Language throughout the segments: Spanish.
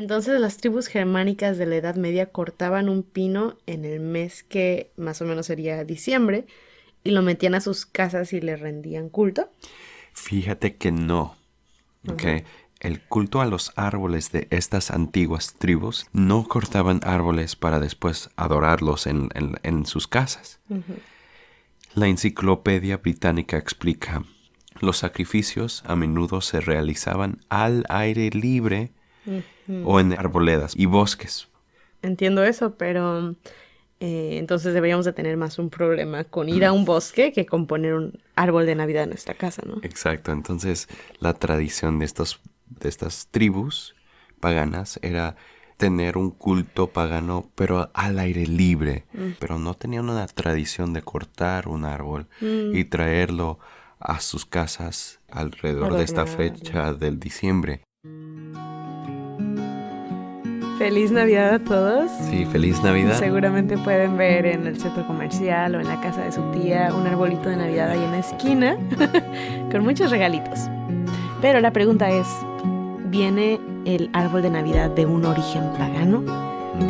Entonces las tribus germánicas de la Edad Media cortaban un pino en el mes que más o menos sería diciembre y lo metían a sus casas y le rendían culto. Fíjate que no, ¿ok? Ujú. El culto a los árboles de estas antiguas tribus no cortaban árboles para después adorarlos en sus casas. Ujú. La Enciclopedia Británica explica, los sacrificios a menudo se realizaban al aire libre Ujú. o en arboledas y bosques. Entiendo eso, pero entonces deberíamos de tener más un problema con ir a un bosque que con poner un árbol de Navidad en nuestra casa, ¿no? Exacto, entonces la tradición de estas tribus paganas era tener un culto pagano, pero al aire libre. Pero no tenían una tradición de cortar un árbol y Mm, traerlo a sus casas alrededor de esta adornarlo. fecha del diciembre. Feliz Navidad a todos. Sí, feliz Navidad. Seguramente pueden ver en el centro comercial o en la casa de su tía un arbolito de Navidad ahí en la esquina con muchos regalitos. Pero la pregunta es, ¿viene el árbol de Navidad de un origen pagano?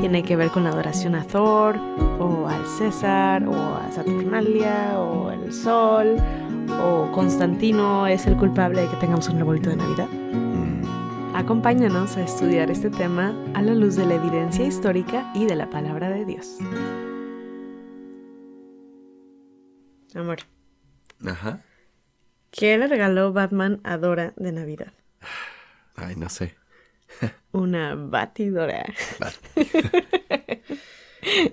¿Tiene que ver con la adoración a Thor o al César o a Saturnalia o al Sol? ¿O Constantino es el culpable de que tengamos un arbolito de Navidad? Acompáñanos a estudiar este tema a la luz de la evidencia histórica y de la palabra de Dios. Amor, Ajá. ¿qué le regaló Batman a Dora de Navidad? Ay, no sé. Una batidora.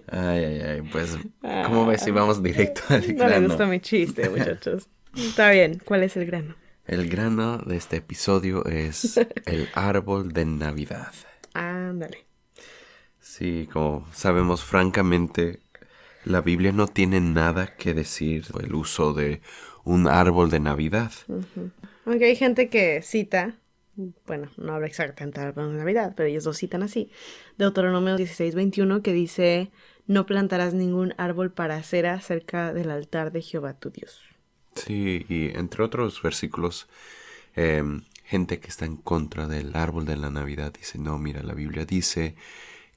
Ay, ay, ay, pues, ¿cómo ves si vamos directo al No le gustó grano? mi chiste, muchachos. Está bien, ¿cuál es el grano? El grano de este episodio es el árbol de Navidad. Ándale. Sí, como sabemos francamente, la Biblia no tiene nada que decir del uso de un árbol de Navidad. Aunque hay gente que cita, bueno, no habla exactamente de árbol de Navidad, pero ellos lo citan así. Deuteronomio 16:21 que dice, no plantarás ningún árbol para cera cerca del altar de Jehová tu Dios. Sí, y entre otros versículos, gente que está en contra del árbol de la Navidad dice, no, mira, la Biblia dice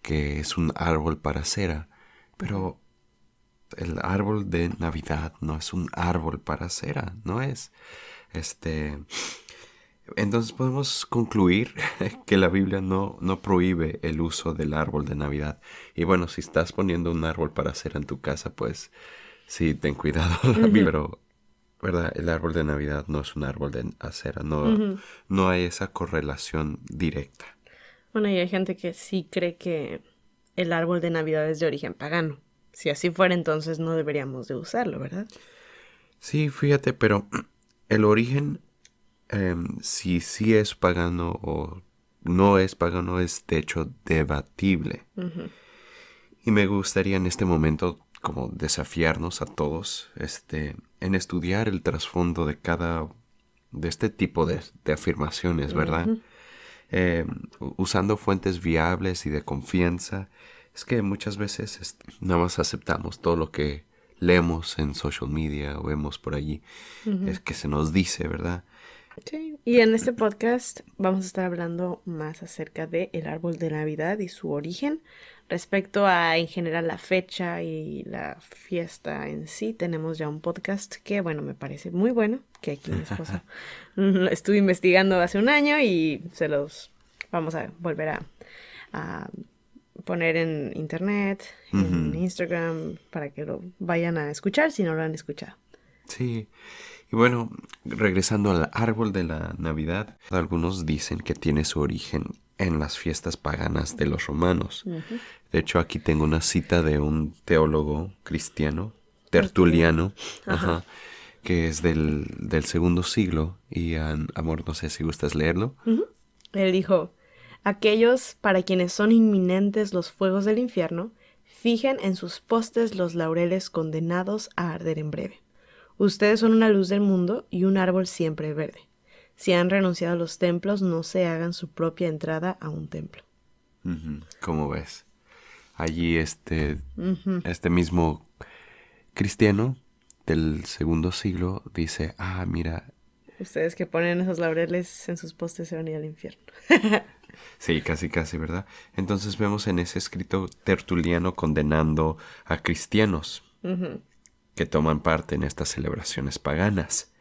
que es un árbol para cera, pero el árbol de Navidad no es un árbol para cera, no es. Este, entonces podemos concluir que la Biblia no prohíbe el uso del árbol de Navidad. Y bueno, si estás poniendo un árbol para cera en tu casa, pues sí, ten cuidado, la Biblia, pero ¿verdad? El árbol de Navidad no es un árbol de acera, Ujú. no hay esa correlación directa. Bueno, y hay gente que sí cree que el árbol de Navidad es de origen pagano. Si así fuera, entonces no deberíamos de usarlo, ¿verdad? Sí, fíjate, pero el origen, si sí es pagano o no es pagano, es de hecho debatible. Ujú. Y me gustaría en este momento como desafiarnos a todos, en estudiar el trasfondo de cada, de este tipo de afirmaciones, ¿verdad? Ujú. Usando fuentes viables y de confianza. Es que muchas veces nada más aceptamos todo lo que leemos en social media o vemos por allí. Ujú. Es que se nos dice, ¿verdad? Sí, y en este podcast vamos a estar hablando más acerca de el árbol de Navidad y su origen. Respecto a en general la fecha y la fiesta en sí, tenemos ya un podcast que, bueno, me parece muy bueno, que aquí mi esposo lo estuve investigando hace un año y se los vamos a volver a poner en internet, en Ujú. Instagram, para que lo vayan a escuchar si no lo han escuchado. Sí. Y bueno, regresando al árbol de la Navidad, algunos dicen que tiene su origen en las fiestas paganas de los romanos. Ujú. De hecho, aquí tengo una cita de un teólogo cristiano, Ok. Tertuliano, Ajá. ajá, que es del segundo siglo. Y, amor, no sé si gustas leerlo. Ujú. Él dijo, aquellos para quienes son inminentes los fuegos del infierno, fijen en sus postes los laureles condenados a arder en breve. Ustedes son una luz del mundo y un árbol siempre verde. Si han renunciado a los templos, no se hagan su propia entrada a un templo. Ujú. ¿Cómo ves? Allí Ujú. este mismo cristiano del segundo siglo dice, mira, Ustedes que ponen esos laureles en sus postes se van a ir al infierno. Sí, casi, casi, ¿verdad? Entonces vemos en ese escrito Tertuliano condenando a cristianos Ujú. que toman parte en estas celebraciones paganas.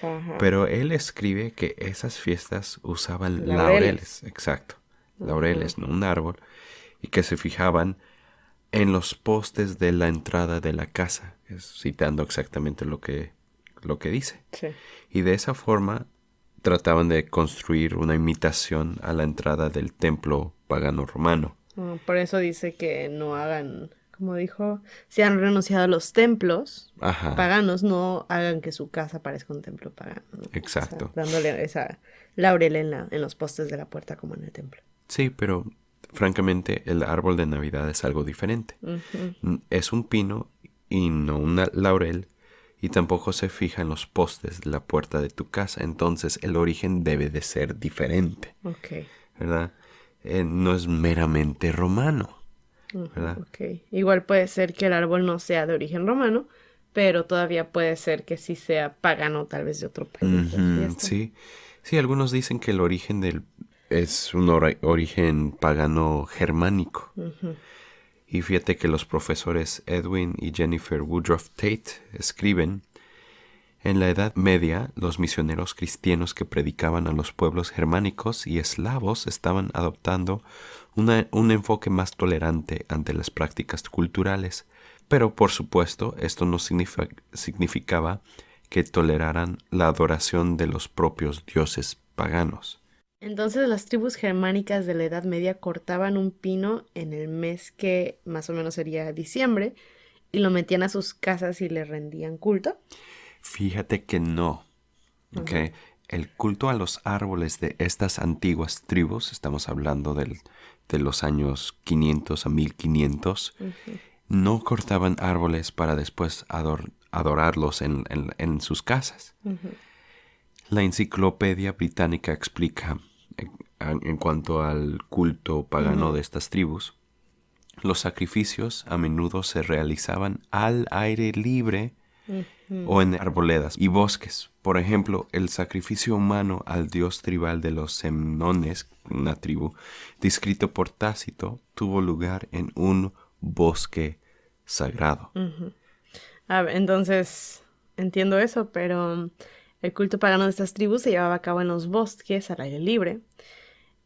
Ajá. Pero él escribe que esas fiestas usaban Laureles. laureles, exacto, Ajá. laureles, no un árbol, y que se fijaban en los postes de la entrada de la casa, citando exactamente lo que dice. Sí. Y de esa forma trataban de construir una imitación a la entrada del templo pagano romano. Por eso dice que no hagan, como dijo, si han renunciado a los templos Ajá, paganos, no hagan que su casa parezca un templo pagano, ¿no? O sea, exacto. dándole esa laurel en los postes de la puerta como en el templo. Sí, pero francamente el árbol de Navidad es algo diferente. Ujú. Es un pino y no un laurel, y tampoco se fija en los postes de la puerta de tu casa, entonces el origen debe de ser diferente, Ok. ¿verdad? No es meramente romano, Ujú, ¿verdad? ok. Igual puede ser que el árbol no sea de origen romano, pero todavía puede ser que sí sea pagano, tal vez de otro país las Ujú, fiestas. sí, sí, algunos dicen que el origen del es un origen pagano germánico. Ujú. Y fíjate que los profesores Edwin y Jennifer Woodruff Tate escriben: en la Edad Media, los misioneros cristianos que predicaban a los pueblos germánicos y eslavos estaban adoptando un enfoque más tolerante ante las prácticas culturales, pero por supuesto esto no significaba que toleraran la adoración de los propios dioses paganos. Entonces las tribus germánicas de la Edad Media cortaban un pino en el mes que más o menos sería diciembre y lo metían a sus casas y le rendían culto. Fíjate que no, ¿ok? Ajá. El culto a los árboles de estas antiguas tribus, estamos hablando de los años 500 a 1500, Ujú. no cortaban árboles para después adorarlos en sus casas. Ujú. La Enciclopedia Británica explica, en cuanto al culto pagano Ujú. de estas tribus, los sacrificios a menudo se realizaban al aire libre Ujú. o en arboledas y bosques. Por ejemplo, el sacrificio humano al dios tribal de los semnones, una tribu, descrito por Tácito, tuvo lugar en un bosque sagrado. Ujú. A ver, entonces entiendo eso, pero el culto pagano de estas tribus se llevaba a cabo en los bosques al aire libre.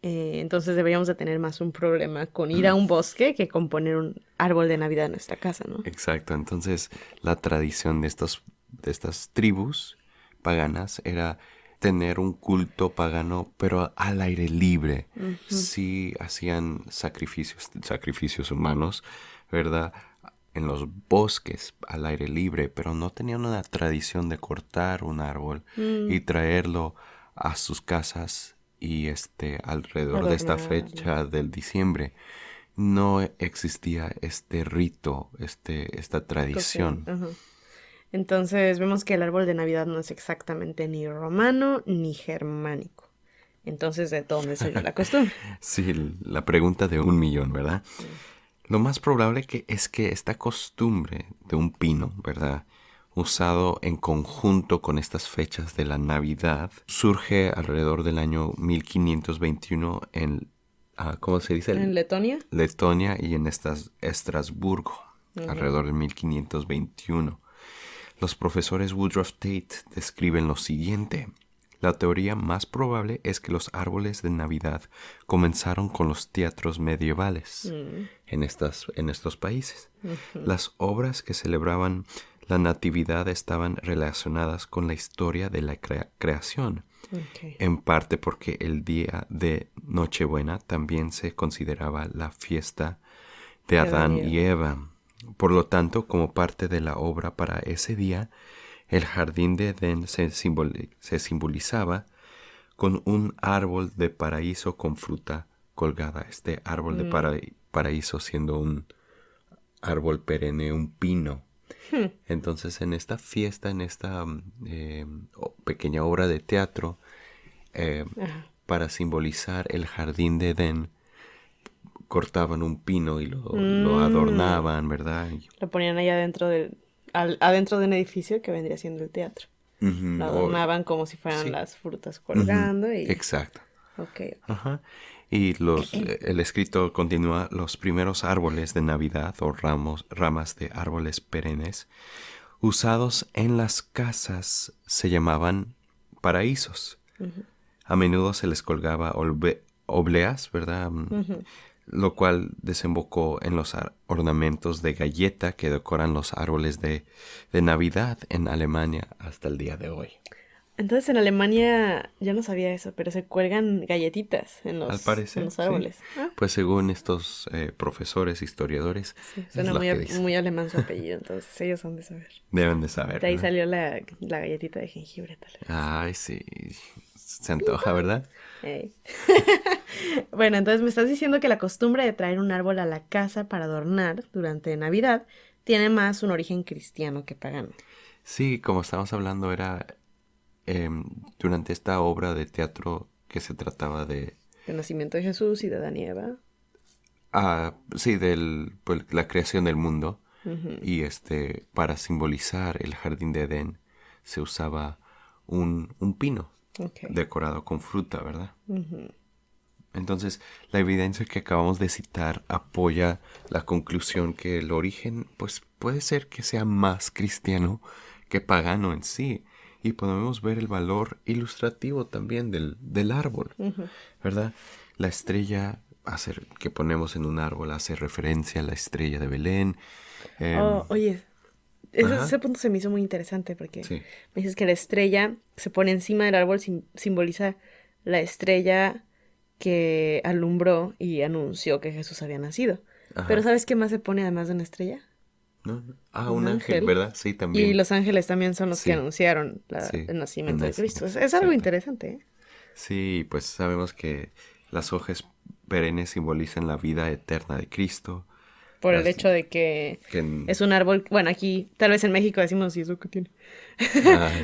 Entonces deberíamos de tener más un problema con ir a un bosque que con poner un árbol de Navidad en nuestra casa, ¿no? Exacto, entonces la tradición de estas tribus paganas era tener un culto pagano, pero al aire libre. Ujú. Sí hacían sacrificios humanos, ¿verdad? En los bosques al aire libre, pero no tenían una tradición de cortar un árbol Mm, y traerlo a sus casas y alrededor de esta adornarlo. fecha del diciembre no existía este rito, esta tradición. Ajá. Entonces vemos que el árbol de Navidad no es exactamente ni romano ni germánico. Entonces, ¿de dónde salió la costumbre? Sí, la pregunta de 1 millón, ¿verdad? Mm. Lo más probable es que esta costumbre de un pino, ¿verdad? Usado en conjunto con estas fechas de la Navidad, surge alrededor del año 1521 en, ¿cómo se dice? ¿En Letonia? Letonia y en Estrasburgo, Ujú. alrededor de 1521. Los profesores Woodruff Tate describen lo siguiente: la teoría más probable es que los árboles de Navidad comenzaron con los teatros medievales Mm, en estos países. ujú. Las obras que celebraban la Natividad estaban relacionadas con la historia de la creación, Ok. en parte porque el día de Nochebuena también se consideraba la fiesta de De Adán Adán y y Eva. Eva. Por lo tanto, como parte de la obra para ese día, el jardín de Edén se simbolizaba con un árbol de paraíso con fruta colgada. Este árbol de Mm. paraíso siendo un árbol perenne, un pino. Hmm. Entonces, en esta fiesta, en esta pequeña obra de teatro, eh, Ajá. para simbolizar el jardín de Edén, cortaban un pino y lo Mm. adornaban, ¿verdad? Lo ponían ahí adentro de un edificio que vendría siendo el teatro. Lo Ujú, adornaban como si fueran sí, las frutas ujú, colgando y... exacto. Ok, ok. Ajá. Y el escrito continúa: los primeros árboles de Navidad o ramas de árboles perennes usados en las casas se llamaban paraísos. Ujú. A menudo se les colgaba obleas, ¿verdad? Ujú. Lo cual desembocó en los ornamentos de galleta que decoran los árboles de Navidad en Alemania hasta el día de hoy. Entonces en Alemania, ya no sabía eso, pero se cuelgan galletitas en Al en parecer, los sí. árboles. Ah, Pues según estos profesores, historiadores, sí, es suena lo que dicen. muy alemán su apellido, entonces ellos han de saber. Deben de saber, De ahí ¿verdad? salió la galletita de jengibre, tal vez. Ay, sí. Se antoja, ¿verdad? Ey. Bueno, entonces me estás diciendo que la costumbre de traer un árbol a la casa para adornar durante Navidad tiene más un origen cristiano que pagano. Sí, como estábamos hablando, era em, durante esta obra de teatro que se trataba de, El nacimiento de Jesús y de Adán y Eva. sí, pues, la creación del mundo. Ujú. Y para simbolizar el jardín de Edén, se usaba un pino Ok. decorado con fruta, ¿verdad? Ujú. Entonces, la evidencia que acabamos de citar apoya la conclusión que el origen, pues, puede ser que sea más cristiano que pagano en sí. Y podemos ver el valor ilustrativo también del árbol, Ujú. ¿verdad? La estrella que ponemos en un árbol hace referencia a la estrella de Belén. Oh, oye, ese Ajá, punto se me hizo muy interesante porque sí, me dices que la estrella se pone encima del árbol, simboliza la estrella que alumbró y anunció que Jesús había nacido. Pero ajá. ¿sabes qué más se pone además de una estrella? No, no. Ah, Un un ángel, ángel. ¿verdad? Sí, Y también. los ángeles también son los que Sí, anunciaron sí, el el nacimiento de Cristo. nacimiento, Es algo cierto. interesante, ¿eh? Sí, pues sabemos que las hojas perennes simbolizan la vida eterna de Cristo. Por el Las hecho de que que es un árbol, bueno, aquí, tal vez en México decimos, ¿y eso qué tiene? sí,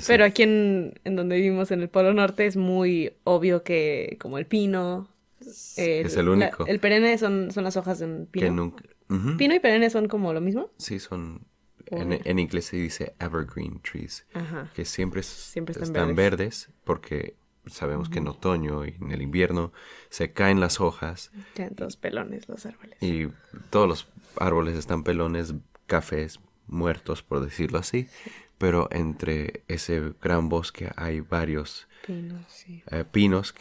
Pero aquí en donde vivimos en el Polo Norte es muy obvio que como el pino, es el único el perenne son las hojas de un que pino. nunca... Ujú. ¿Pino y perenne son como lo mismo? Sí, son... ¿O no? En inglés se dice evergreen trees, Ajá, que siempre siempre están están verdes. verdes porque sabemos que en otoño y en el invierno se caen las hojas. Tienen todos pelones los árboles. Y todos los árboles están pelones, cafés, muertos, por decirlo así. Pero entre ese gran bosque hay varios Pinos, sí. pinos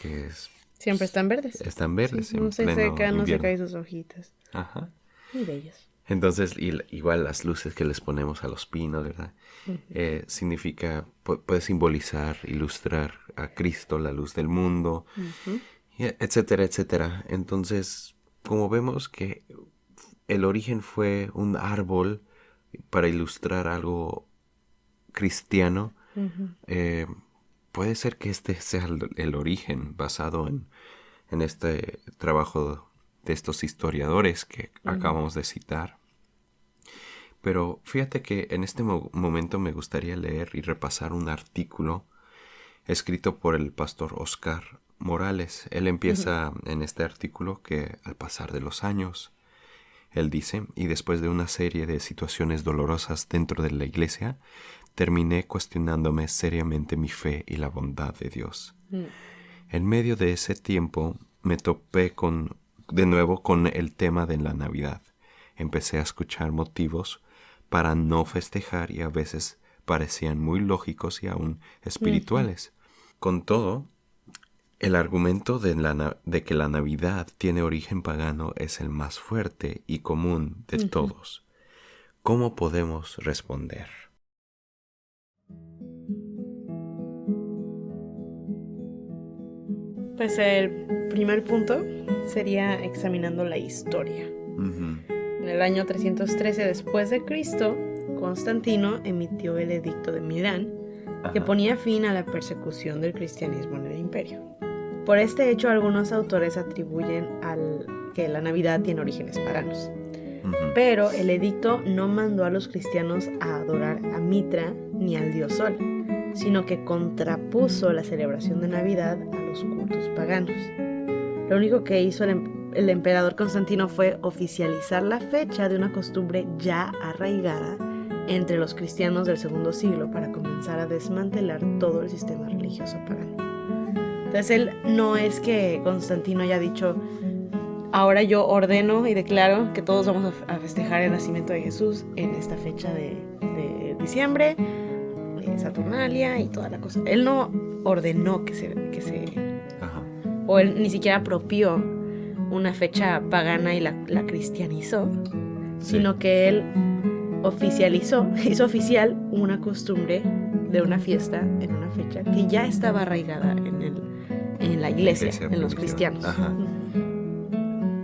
Siempre están verdes. están Sí, verdes en no se pleno secan, no se invierno. caen sus hojitas. Ajá. Muy bellos. Entonces, igual las luces que les ponemos a los pinos, ¿verdad? Significa, puede simbolizar, ilustrar a Cristo, la luz del mundo, Ujú. etcétera, etcétera. Entonces, como vemos que el origen fue un árbol para ilustrar algo cristiano, Ujú. eh, puede ser que este sea el origen basado en este trabajo de estos historiadores que Ujú. acabamos de citar. Pero fíjate que en este momento me gustaría leer y repasar un artículo escrito por el pastor Oscar Morales. Él Ujú. empieza en este artículo que al pasar de los años, él dice, y después de una serie de situaciones dolorosas dentro de la iglesia, terminé cuestionándome seriamente mi fe y la bondad de Dios. Mm. En medio de ese tiempo me topé de nuevo con el tema de la Navidad. Empecé a escuchar motivos para no festejar y a veces parecían muy lógicos y aún Ujú. espirituales. Con todo, el argumento de que la Navidad tiene origen pagano es el más fuerte y común de Ujú. todos. ¿Cómo podemos responder? Pues el primer punto sería examinando la historia. Ujú. En el año 313 después de Cristo, Constantino emitió el Edicto de Milán, que Ajá. ponía fin a la persecución del cristianismo en el imperio. Por este hecho, algunos autores atribuyen que la Navidad tiene orígenes paganos. Ujú. Pero el edicto no mandó a los cristianos a adorar a Mitra ni al dios Sol, sino que contrapuso la celebración de Navidad a los cultos paganos. Lo único que hizo el emperador Constantino fue oficializar la fecha de una costumbre ya arraigada entre los cristianos del segundo siglo para comenzar a desmantelar todo el sistema religioso pagano. Entonces él no es que Constantino haya dicho, ahora yo ordeno y declaro que todos vamos a festejar el nacimiento de Jesús en esta fecha de diciembre, Saturnalia y toda la cosa. Él no ordenó que se Ajá. o él ni siquiera apropió una fecha pagana y la cristianizó, Sí. sino que él hizo oficial una costumbre de una fiesta en una fecha que ya estaba arraigada en la iglesia, en los primitiva. cristianos. Ajá.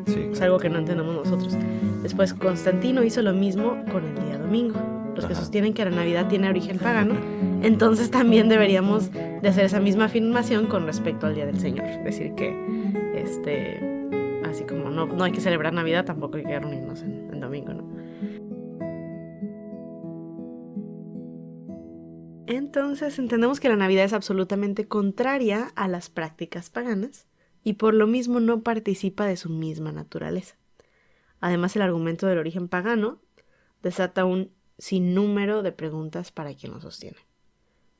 Sí, Es algo que no entendemos nosotros. Después Constantino hizo lo mismo con el día domingo. Los que Ajá. sostienen que la Navidad tiene origen pagano, entonces también deberíamos de hacer esa misma afirmación con respecto al Día del Señor. Decir que, así como no hay que celebrar Navidad, tampoco hay que reunirnos en domingo, ¿no? Entonces entendemos que la Navidad es absolutamente contraria a las prácticas paganas y por lo mismo no participa de su misma naturaleza. Además, el argumento del origen pagano desata un sinnúmero de preguntas para quien lo sostiene.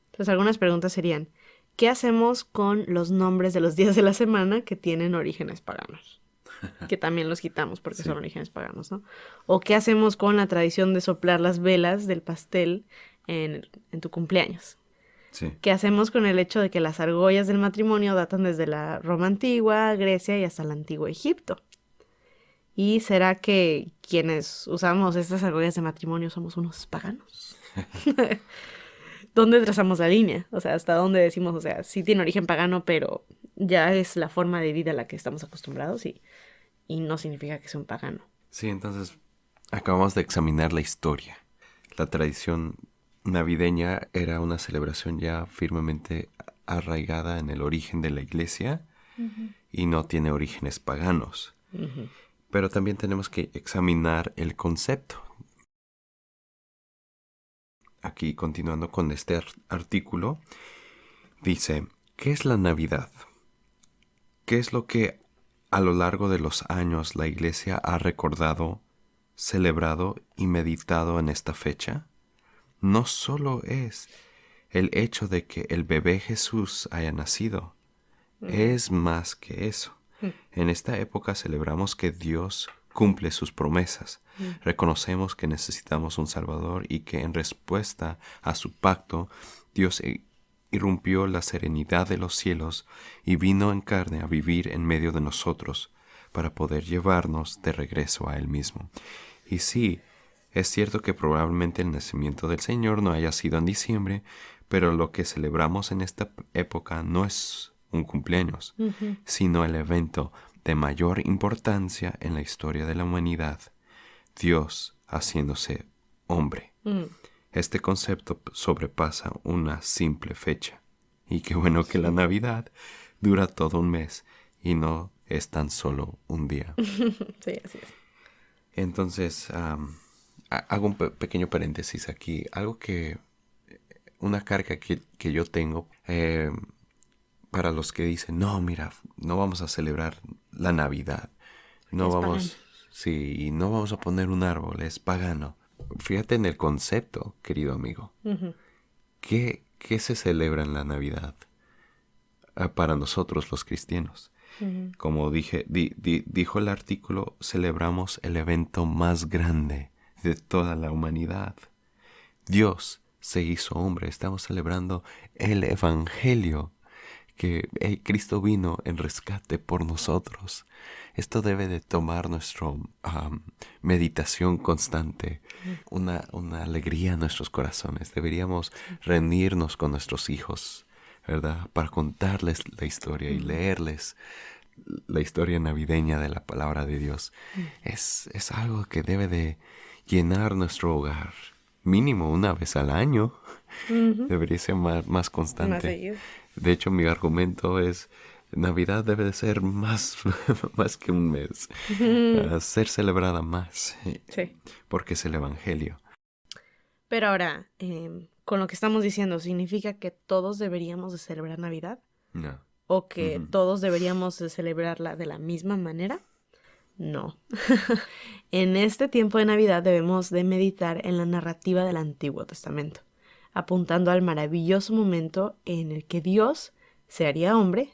Entonces, algunas preguntas serían, ¿qué hacemos con los nombres de los días de la semana que tienen orígenes paganos? Que también los quitamos porque son orígenes paganos, ¿no? ¿O qué hacemos con la tradición de soplar las velas del pastel en tu cumpleaños? Sí. ¿Qué hacemos con el hecho de que las argollas del matrimonio datan desde la Roma antigua, Grecia y hasta el antiguo Egipto? ¿Y será que quienes usamos estas argollas de matrimonio somos unos paganos? ¿Dónde trazamos la línea? O sea, ¿hasta dónde decimos, o sea, sí tiene origen pagano, pero ya es la forma de vida a la que estamos acostumbrados y no significa que sea un pagano? Sí, entonces acabamos de examinar la historia. La tradición navideña era una celebración ya firmemente arraigada en el origen de la iglesia y no tiene orígenes paganos. Pero también tenemos que examinar el concepto. Aquí, continuando con este artículo, dice, ¿qué es la Navidad? ¿Qué es lo que a lo largo de los años la iglesia ha recordado, celebrado y meditado en esta fecha? No solo es el hecho de que el bebé Jesús haya nacido, es más que eso. En esta época celebramos que Dios cumple sus promesas. Reconocemos que necesitamos un Salvador y que en respuesta a su pacto, Dios irrumpió la serenidad de los cielos y vino en carne a vivir en medio de nosotros para poder llevarnos de regreso a Él mismo. Y sí, es cierto que probablemente el nacimiento del Señor no haya sido en diciembre, pero lo que celebramos en esta época no es un cumpleaños, sino el evento de mayor importancia en la historia de la humanidad, Dios haciéndose hombre. Este concepto sobrepasa una simple fecha. Y qué bueno que la Navidad dura todo un mes y no es tan solo un día. Sí, así es. Entonces, hago un pequeño paréntesis aquí. Una carga que yo tengo para los que dicen, no, mira, no vamos a celebrar la Navidad. No vamos, sí, no vamos a poner un árbol, es pagano. Fíjate en el concepto, querido amigo. ¿Qué se celebra en la Navidad para nosotros los cristianos? Como dijo el artículo, celebramos el evento más grande de toda la humanidad. Dios se hizo hombre. Estamos celebrando el Evangelio, que Cristo vino en rescate por nosotros. Esto debe de tomar nuestra meditación constante, una alegría en nuestros corazones. Deberíamos reunirnos con nuestros hijos, ¿verdad? Para contarles la historia y leerles la historia navideña de la palabra de Dios. Es algo que debe de llenar nuestro hogar, mínimo una vez al año. Debería ser más constante. De hecho, mi argumento es, Navidad debe de ser más que un mes, ser celebrada más, Sí. porque es el Evangelio. Pero ahora, con lo que estamos diciendo, ¿significa que todos deberíamos de celebrar Navidad? No. ¿O que todos deberíamos de celebrarla de la misma manera? No. En este tiempo de Navidad debemos de meditar en la narrativa del Antiguo Testamento, apuntando al maravilloso momento en el que Dios se haría hombre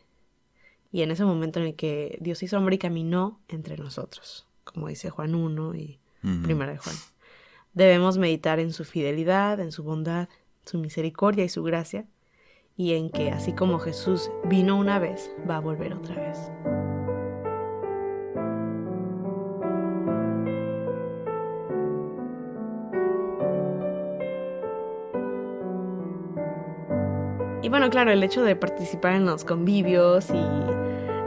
Y en ese momento en el que Dios hizo hombre y caminó entre nosotros, como dice Juan 1 y Primera de Juan. Debemos meditar en su fidelidad, en su bondad, su misericordia y su gracia, y en que así como Jesús vino una vez, va a volver otra vez. Y bueno, claro, el hecho de participar en los convivios y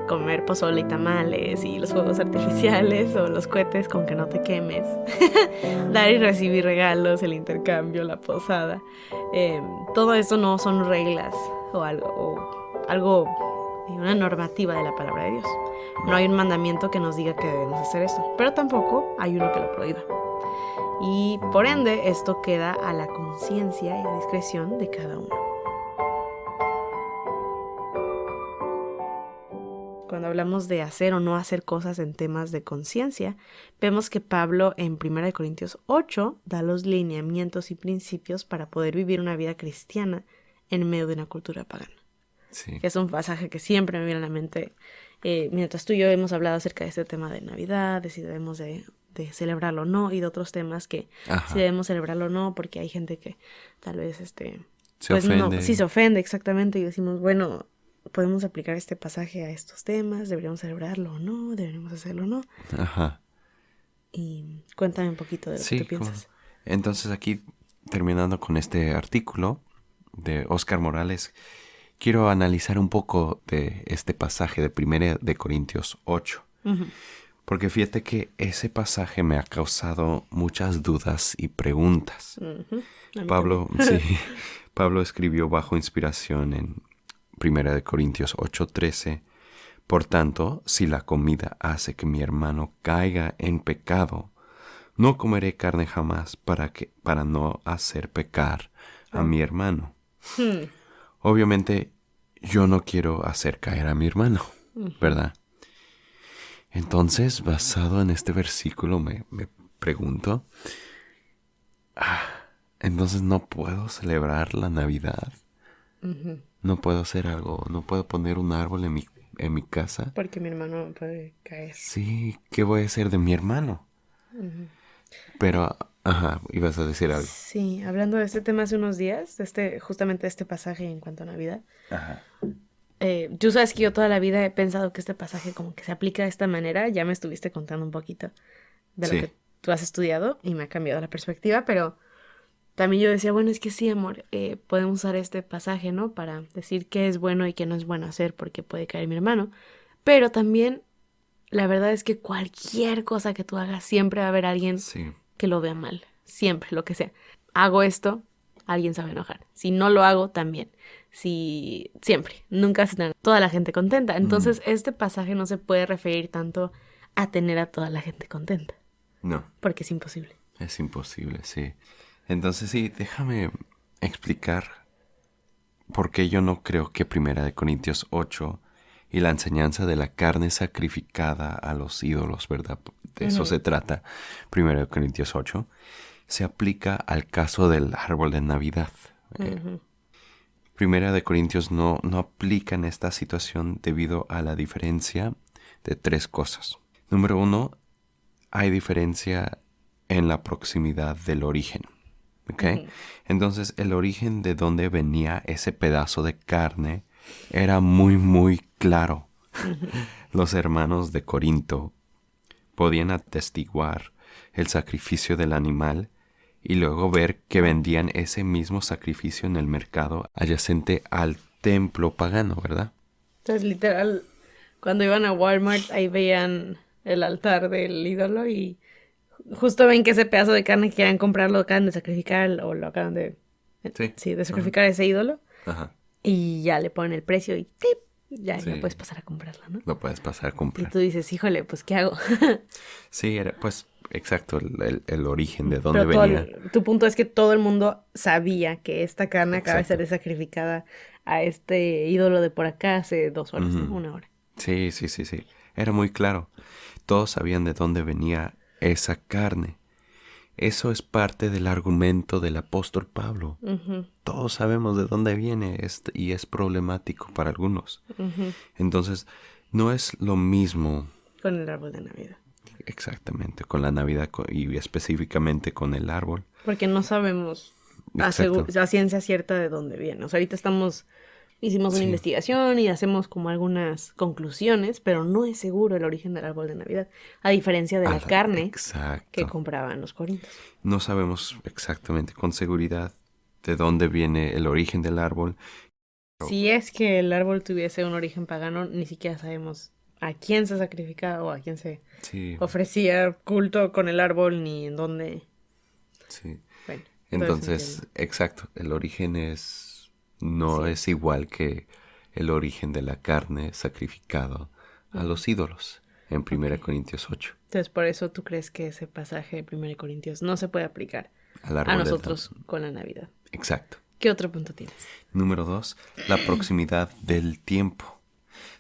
comer pozole y tamales y los fuegos artificiales o los cohetes con que no te quemes, dar y recibir regalos, el intercambio, la posada, todo eso no son reglas o algo, una normativa de la palabra de Dios. No hay un mandamiento que nos diga que debemos hacer esto, pero tampoco hay uno que lo prohíba. Y por ende, esto queda a la conciencia y a discreción de cada uno. Cuando hablamos de hacer o no hacer cosas en temas de conciencia, vemos que Pablo en 1 Corintios 8 da los lineamientos y principios para poder vivir una vida cristiana en medio de una cultura pagana. Sí. Que es un pasaje que siempre me viene a la mente. Mientras tú y yo hemos hablado acerca de este tema de Navidad, de si debemos de celebrarlo o no, y de otros temas que si debemos celebrarlo o no, porque hay gente que tal vez se ofende. Sí, se ofende, exactamente, y decimos, bueno, podemos aplicar este pasaje a estos temas, deberíamos celebrarlo o no, deberíamos hacerlo o no. Ajá. Y cuéntame un poquito de lo que tú piensas. Entonces aquí, terminando con este artículo de Oscar Morales, quiero analizar un poco de este pasaje de 1 de Corintios 8. Uh-huh. Porque fíjate que ese pasaje me ha causado muchas dudas y preguntas. Uh-huh. Pablo escribió bajo inspiración en 1 de Corintios 8:13. Por tanto, si la comida hace que mi hermano caiga en pecado, no comeré carne jamás para no hacer pecar a mi hermano. Obviamente, yo no quiero hacer caer a mi hermano, ¿verdad? Entonces, basado en este versículo, me pregunto, entonces no puedo celebrar la Navidad. Uh-huh. No puedo hacer algo, no puedo poner un árbol en mi casa. Porque mi hermano puede caer. Sí, ¿qué voy a hacer de mi hermano? Uh-huh. Pero, ibas a decir algo. Sí, hablando de este tema hace unos días, justamente este pasaje en cuanto a Navidad. Ajá. Tú sabes que yo toda la vida he pensado que este pasaje como que se aplica de esta manera. Ya me estuviste contando un poquito de lo que tú has estudiado y me ha cambiado la perspectiva, pero también yo decía, bueno, es que sí, amor, podemos usar este pasaje, ¿no? Para decir qué es bueno y qué no es bueno hacer porque puede caer mi hermano. Pero también, la verdad es que cualquier cosa que tú hagas, siempre va a haber alguien que lo vea mal. Siempre, lo que sea. Hago esto, alguien se va a enojar. Si no lo hago, también. Siempre. Nunca se tendrá toda la gente contenta. Entonces, este pasaje no se puede referir tanto a tener a toda la gente contenta. No. Porque es imposible. Es imposible, sí. Entonces sí, déjame explicar por qué yo no creo que 1 de Corintios 8 y la enseñanza de la carne sacrificada a los ídolos, ¿verdad? De eso se trata, 1 de Corintios 8, se aplica al caso del árbol de Navidad. 1 de Corintios no aplica en esta situación debido a la diferencia de 3 cosas. Número 1, hay diferencia en la proximidad del origen. ¿Okay? Entonces el origen de donde venía ese pedazo de carne era muy muy claro. Los hermanos de Corinto podían atestiguar el sacrificio del animal y luego ver que vendían ese mismo sacrificio en el mercado adyacente al templo pagano, ¿verdad? Entonces literal, cuando iban a Walmart ahí veían el altar del ídolo y justo ven que ese pedazo de carne que quieran comprar lo acaban de sacrificar o lo acaban de sacrificar ese ídolo. Ajá. Y ya le ponen el precio y ¡tip! Ya puedes pasar a comprarlo, ¿no? Lo puedes pasar a comprar. Y tú dices, híjole, pues ¿qué hago? Sí, era pues exacto el origen de dónde venía. Tu punto es que todo el mundo sabía que esta carne acaba de ser sacrificada a este ídolo de por acá hace 2 horas, ¿no? 1 hora. Sí. Era muy claro. Todos sabían de dónde venía esa carne. Eso es parte del argumento del apóstol Pablo. Todos sabemos de dónde viene y es problemático para algunos. Entonces, No es lo mismo Con el árbol de Navidad. exactamente con la Navidad y específicamente con el árbol. Porque no sabemos Exacto. a ciencia cierta de dónde viene. O sea, ahorita hicimos una Sí. investigación y hacemos como algunas conclusiones, pero no es seguro el origen del árbol de Navidad. A diferencia de la carne que Exacto. compraban los corintios. No sabemos exactamente con seguridad de dónde viene el origen del árbol. Si es que el árbol tuviese un origen pagano, ni siquiera sabemos a quién se sacrificaba o a quién se Sí, ofrecía culto con el árbol ni en dónde. sí. Bueno, entonces entiendo. Entonces, exacto, el origen no Sí. es igual que el origen de la carne sacrificado a los ídolos en 1 Ok. Corintios 8, Entonces, por eso tú crees que ese pasaje de 1 Corintios no se puede aplicar al a árbol del nosotros con la Navidad. Exacto. ¿Qué otro punto tienes? Número 2, la proximidad del tiempo.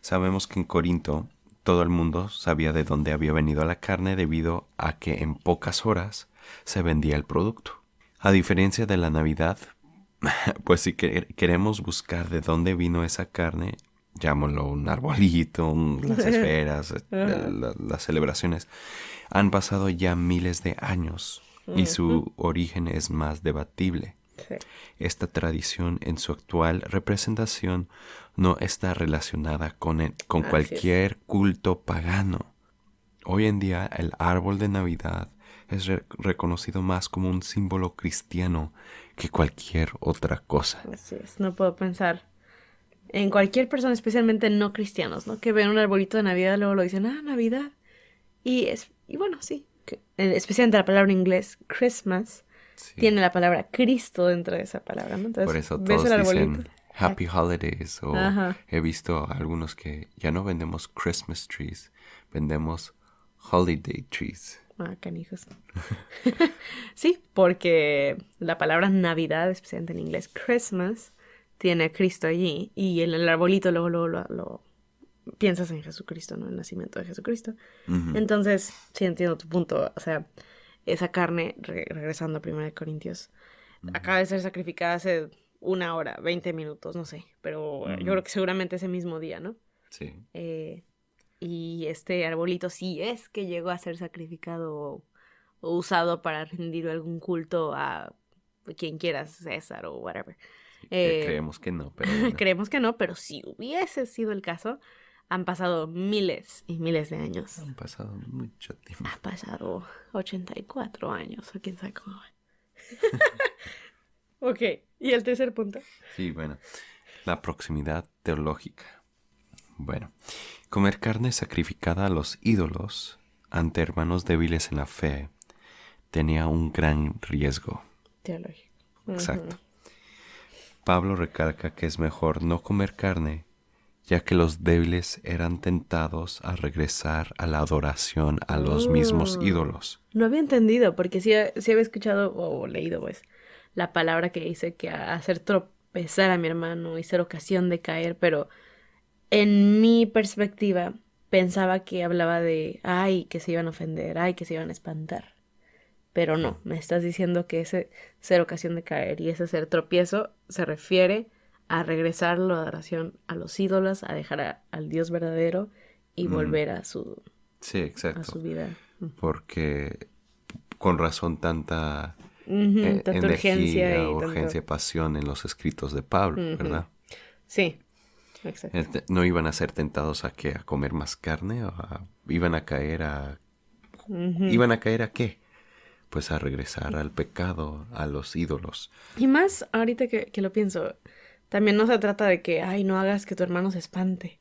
Sabemos que en Corinto todo el mundo sabía de dónde había venido la carne debido a que en pocas horas se vendía el producto. A diferencia de la Navidad, pues si queremos buscar de dónde vino esa carne, llámalo un arbolito, las esferas, Ajá. las celebraciones, han pasado ya miles de años y Ujú. su origen es más debatible. Sí. Esta tradición en su actual representación no está relacionada con Así es. cualquier culto pagano. Hoy en día el árbol de Navidad es reconocido más como un símbolo cristiano que cualquier otra cosa. Así es. No puedo pensar en cualquier persona, especialmente no cristianos, ¿no? Que ven un arbolito de Navidad, luego lo dicen, ah, Navidad. Y bueno, sí. Especialmente la palabra en inglés, Christmas, Sí. tiene la palabra Cristo dentro de esa palabra, ¿no? Por Entonces, eso ves el todos arbolito. dicen Happy Holidays o Ajá. he visto algunos que ya no vendemos Christmas trees, vendemos Holiday trees. Ah, canijos. Sí, porque la palabra Navidad, especialmente en inglés, Christmas, tiene a Cristo allí. Y en el arbolito luego lo piensas en Jesucristo, ¿no? El nacimiento de Jesucristo. Ujú, Entonces, sí entiendo tu punto. O sea, esa carne, regresando a 1 Corintios, ujú, acaba de ser sacrificada hace 1 hora, 20 minutos, no sé. Pero yo ujú. creo que seguramente ese mismo día, ¿no? Sí. Eh, y este arbolito sí es que llegó a ser sacrificado o usado para rendir algún culto a quien quieras, César o whatever. Sí, que Eh, creemos que no, pero bueno, creemos que no, pero si hubiese sido el caso, han pasado miles y miles de años. han pasado mucho tiempo. Ha pasado 84 años, o quién sabe cómo va. Ok, y el tercer punto. Sí, bueno, la proximidad teológica. Bueno, comer carne sacrificada a los ídolos ante hermanos débiles en la fe tenía un gran riesgo. Teológico. Exacto. Ujú. Pablo recalca que es mejor no comer carne, ya que los débiles eran tentados a regresar a la adoración a los mismos Ah, ídolos. no había entendido, porque sí había escuchado o leído, pues, la palabra que dice que hacer tropezar a mi hermano y ser ocasión de caer, pero en mi perspectiva pensaba que hablaba de, ay, que se iban a ofender, ay, que se iban a espantar. Pero no, me estás diciendo que ese ser ocasión de caer y ese ser tropiezo se refiere a regresar la adoración a los ídolos, a dejar al Dios verdadero y Mm, volver sí, a su exacto. vida. Porque con razón tanta Ujú, tanta urgencia energía, y tanto... urgencia, pasión en los escritos de Pablo, Ujú. ¿verdad? Sí, exacto. No iban a ser tentados a comer más carne, iban a caer Ujú. ¿iban a caer a qué? Pues a regresar al pecado, a los ídolos. Y más ahorita que lo pienso, también no se trata de que, ay, no hagas que tu hermano se espante.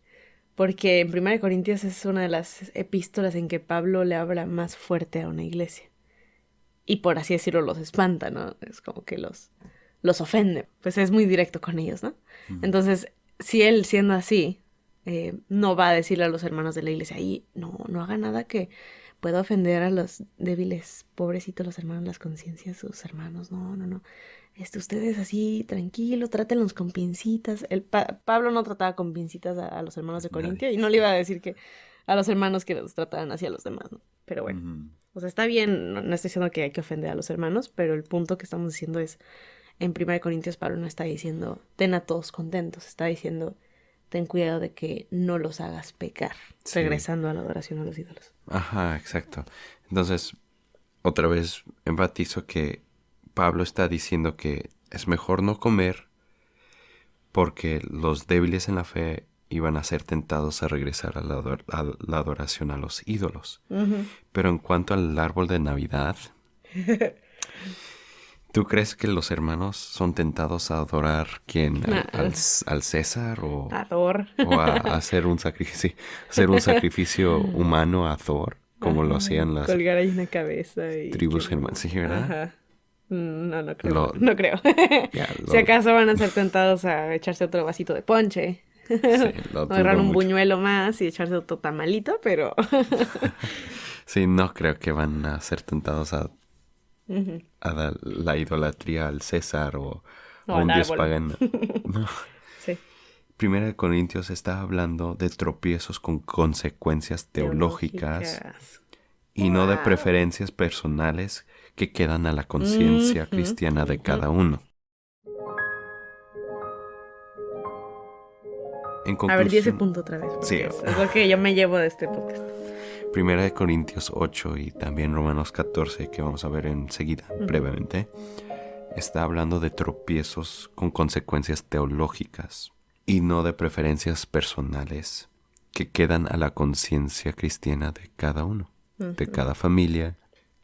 Porque en 1 Corintios es una de las epístolas en que Pablo le habla más fuerte a una iglesia. Y por así decirlo, los espanta, ¿no? Es como que los ofende. Pues es muy directo con ellos, ¿no? Ujú. Entonces, si él siendo así, no va a decirle a los hermanos de la iglesia, ahí, no haga nada que pueda ofender a los débiles, pobrecitos los hermanos, las conciencias, sus hermanos, no. Ustedes así, tranquilo, trátenlos con pincitas. Pablo no trataba con pincitas a los hermanos de Nadie. Corintia y no le iba a decir que a los hermanos que los trataran así a los demás, ¿no? Pero bueno. Ujú. O sea, está bien, no estoy diciendo que hay que ofender a los hermanos, pero el punto que estamos diciendo es, en 1 Corintios Pablo no está diciendo, ten a todos contentos, está diciendo, ten cuidado de que no los hagas pecar, Sí. regresando a la adoración a los ídolos. Ajá, exacto. Entonces, otra vez enfatizo que Pablo está diciendo que es mejor no comer porque los débiles en la fe iban a ser tentados a regresar a la adoración a los ídolos. Pero en cuanto al árbol de Navidad, ¿tú crees que los hermanos son tentados a adorar quién? ¿Al César o A Thor. a hacer un sacrificio, hacer un sacrificio humano a Thor, como lo hacían las Colgar ahí una cabeza y... tribus que germanas? Sí, ¿verdad? Ajá. No creo. Lo- No creo. Ya, Si acaso van a ser tentados a echarse otro vasito de ponche. sí, lo O agarrar dudo un mucho. buñuelo más y echarse otro tamalito, pero... Sí, no creo que van a ser tentados a la idolatría al César o O a un al dios árbol. pagano. No. Sí. Primera de Corintios está hablando de tropiezos con consecuencias teológicas y no de preferencias personales que quedan a la conciencia cristiana de cada uno. En A ver, di ese conclusión, punto otra vez. Sí. Porque es lo que yo me llevo de este podcast. Primera de Corintios 8 y también Romanos 14, que vamos a ver enseguida, brevemente, está hablando de tropiezos con consecuencias teológicas y no de preferencias personales que quedan a la conciencia cristiana de cada uno, de cada familia.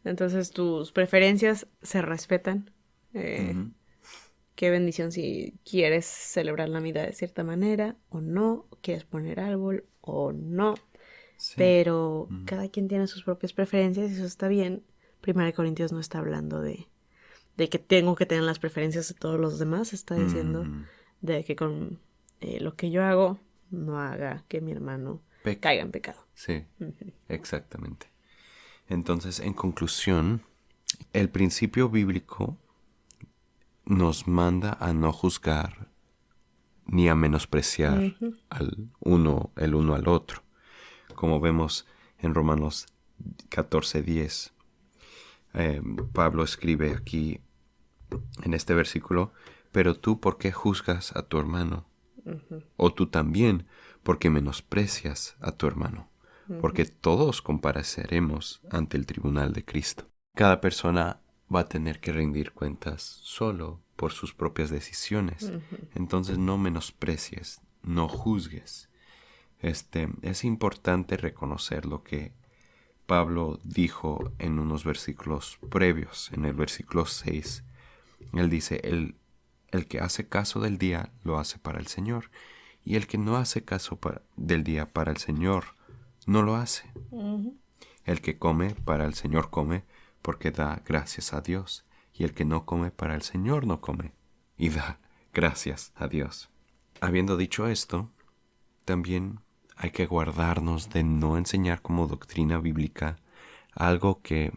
Entonces, tus preferencias se respetan. Qué bendición si quieres celebrar la Navidad de cierta manera o no, quieres poner árbol o no. Sí. Pero cada quien tiene sus propias preferencias y eso está bien. Primera de Corintios no está hablando de que tengo que tener las preferencias de todos los demás. Está diciendo de que con lo que yo hago no haga que mi hermano caiga en pecado. Sí, exactamente. Entonces, en conclusión, el principio bíblico nos manda a no juzgar ni a menospreciar el uno al otro, como vemos en Romanos 14:10. Pablo escribe aquí en este versículo: pero tú, ¿por qué juzgas a tu hermano? O tú también, ¿por qué menosprecias a tu hermano? Porque todos compareceremos ante el tribunal de Cristo. Cada persona va a tener que rendir cuentas solo por sus propias decisiones. Entonces no menosprecies, no juzgues. Es importante reconocer lo que Pablo dijo en unos versículos previos. En el versículo 6, él dice: el que hace caso del día lo hace para el Señor, y el que no hace caso del día para el Señor no lo hace. El que come para el Señor come, porque da gracias a Dios, y el que no come para el Señor no come, y da gracias a Dios. Habiendo dicho esto, también hay que guardarnos de no enseñar como doctrina bíblica algo que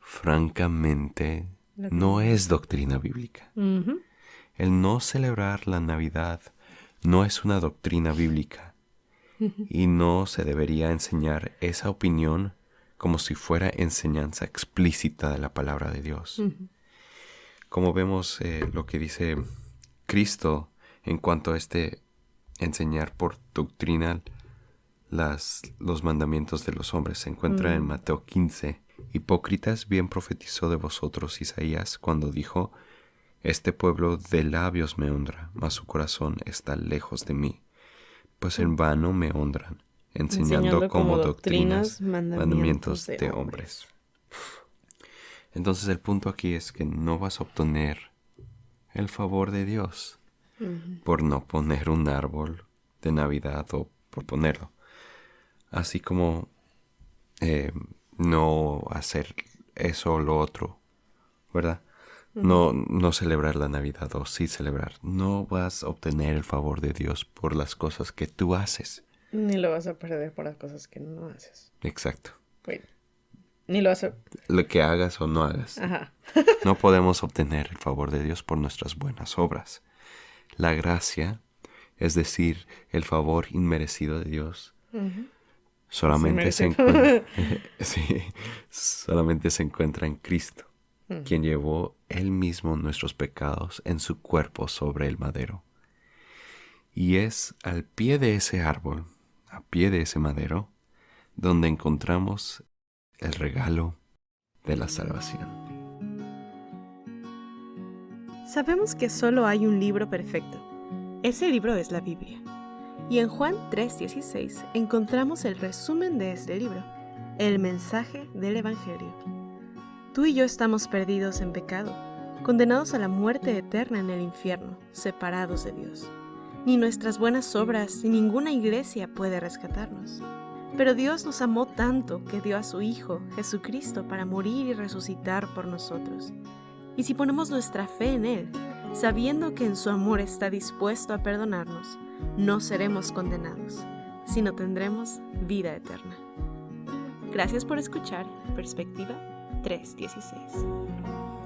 francamente no es doctrina bíblica. El no celebrar la Navidad no es una doctrina bíblica y no se debería enseñar esa opinión como si fuera enseñanza explícita de la palabra de Dios. Como vemos lo que dice Cristo en cuanto a enseñar por doctrina los mandamientos de los hombres, se encuentra en Mateo 15. Hipócritas, bien profetizó de vosotros Isaías cuando dijo: este pueblo de labios me honra, mas su corazón está lejos de mí, pues en vano me honran, enseñando como doctrinas mandamientos de hombres. Entonces el punto aquí es que no vas a obtener el favor de Dios por no poner un árbol de Navidad o por ponerlo. Así como no hacer eso o lo otro, ¿verdad? No celebrar la Navidad o sí celebrar. No vas a obtener el favor de Dios por las cosas que tú haces. Ni lo vas a perder por las cosas que no haces. Exacto. Bueno, ni lo vas a... Lo que hagas o no hagas. Ajá. No podemos obtener el favor de Dios por nuestras buenas obras. La gracia, es decir, el favor inmerecido de Dios, solamente se encuentra en Cristo, quien llevó Él mismo nuestros pecados en su cuerpo sobre el madero. Y es al pie de ese árbol, a pie de ese madero, donde encontramos el regalo de la salvación. Sabemos que solo hay un libro perfecto. Ese libro es la Biblia. Y en Juan 3:16 encontramos el resumen de este libro, el mensaje del Evangelio. Tú y yo estamos perdidos en pecado, condenados a la muerte eterna en el infierno, separados de Dios. Ni nuestras buenas obras ni ninguna iglesia puede rescatarnos. Pero Dios nos amó tanto que dio a su Hijo, Jesucristo, para morir y resucitar por nosotros. Y si ponemos nuestra fe en Él, sabiendo que en su amor está dispuesto a perdonarnos, no seremos condenados, sino tendremos vida eterna. Gracias por escuchar Perspectiva 316.